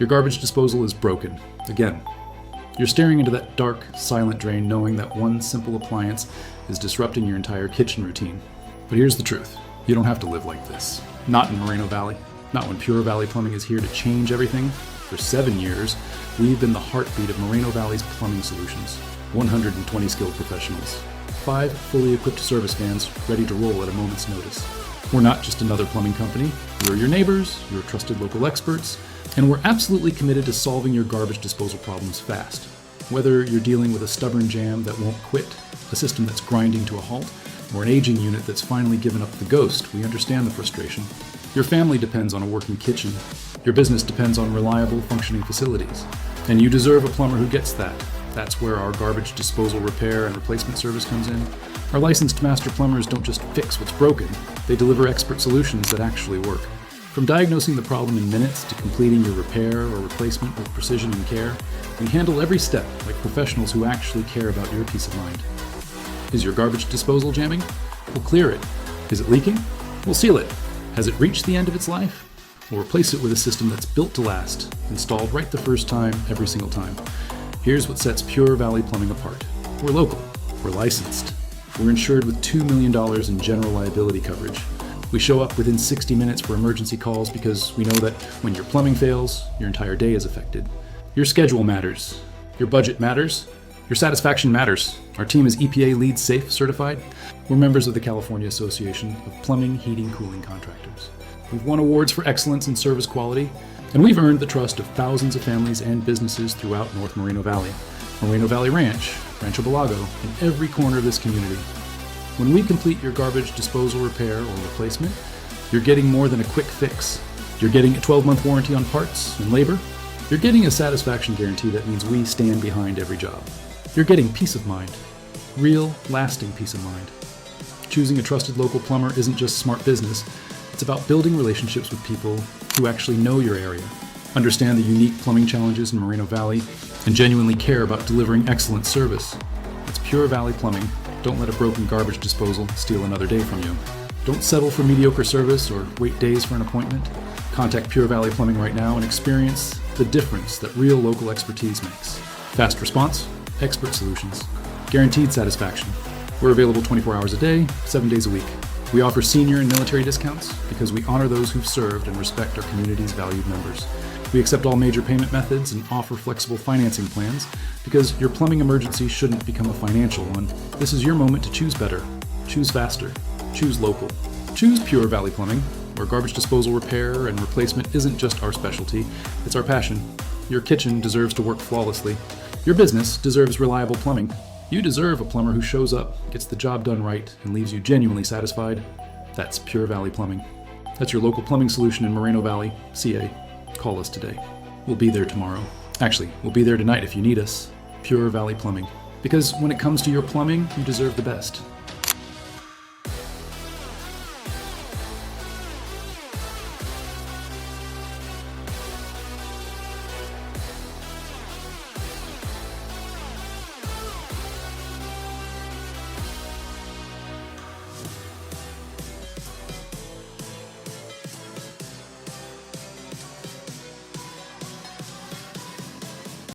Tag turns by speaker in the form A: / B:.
A: Your garbage disposal is broken. Again. You're staring into that dark, silent drain knowing that one simple appliance is disrupting your entire kitchen routine. But here's the truth. You don't have to live like this. Not in Moreno Valley. Not when Pure Valley Plumbing is here to change everything. For 7 years, we've been the heartbeat of Moreno Valley's plumbing solutions. 120 skilled professionals. 5 fully equipped service vans ready to roll at a moment's notice. We're not just another plumbing company. We're your neighbors, your trusted local experts, and we're absolutely committed to solving your garbage disposal problems fast. Whether you're dealing with a stubborn jam that won't quit, a system that's grinding to a halt, or an aging unit that's finally given up the ghost, we understand the frustration. Your family depends on a working kitchen. Your business depends on reliable, functioning facilities. And you deserve a plumber who gets that. That's where our garbage disposal repair and replacement service comes in. Our licensed master plumbers don't just fix what's broken, they deliver expert solutions that actually work. From diagnosing the problem in minutes to completing your repair or replacement with precision and care, we handle every step like professionals who actually care about your peace of mind. Is your garbage disposal jamming? We'll clear it. Is it leaking? We'll seal it. Has it reached the end of its life? We'll replace it with a system that's built to last, installed right the first time, every single time. Here's what sets Pure Valley Plumbing apart. We're local. We're licensed. We're insured with $2 million in general liability coverage. We show up within 60 minutes for emergency calls because we know that when your plumbing fails, your entire day is affected. Your schedule matters. Your budget matters. Your satisfaction matters. Our team is EPA LEED Safe certified. We're members of the California Association of Plumbing, Heating, Cooling Contractors. We've won awards for excellence in service quality, and we've earned the trust of thousands of families and businesses throughout North Moreno Valley, Moreno Valley Ranch, Rancho Balago, and every corner of this community. When we complete your garbage disposal repair or replacement, you're getting more than a quick fix. You're getting a 12-month warranty on parts and labor. You're getting a satisfaction guarantee that means we stand behind every job. You're getting peace of mind. Real, lasting peace of mind. Choosing a trusted local plumber isn't just smart business. It's about building relationships with people who actually know your area, understand the unique plumbing challenges in Moreno Valley, and genuinely care about delivering excellent service. It's Pure Valley Plumbing. Don't let a broken garbage disposal steal another day from you. Don't settle for mediocre service or wait days for an appointment. Contact Pure Valley Plumbing right now and experience the difference that real local expertise makes. Fast response, expert solutions, guaranteed satisfaction. We're available 24 hours a day, 7 days a week. We offer senior and military discounts because we honor those who've served and respect our community's valued members. We accept all major payment methods and offer flexible financing plans because your plumbing emergency shouldn't become a financial one. This is your moment to choose better, choose faster, choose local. Choose Pure Valley Plumbing, where garbage disposal repair and replacement isn't just our specialty, it's our passion. Your kitchen deserves to work flawlessly. Your business deserves reliable plumbing. You deserve a plumber who shows up, gets the job done right, and leaves you genuinely satisfied. That's Pure Valley Plumbing. That's your local plumbing solution in Moreno Valley, CA. Call us today. We'll be there tomorrow. Actually, we'll be there tonight if you need us. Pure Valley Plumbing. Because when it comes to your plumbing, you deserve the best.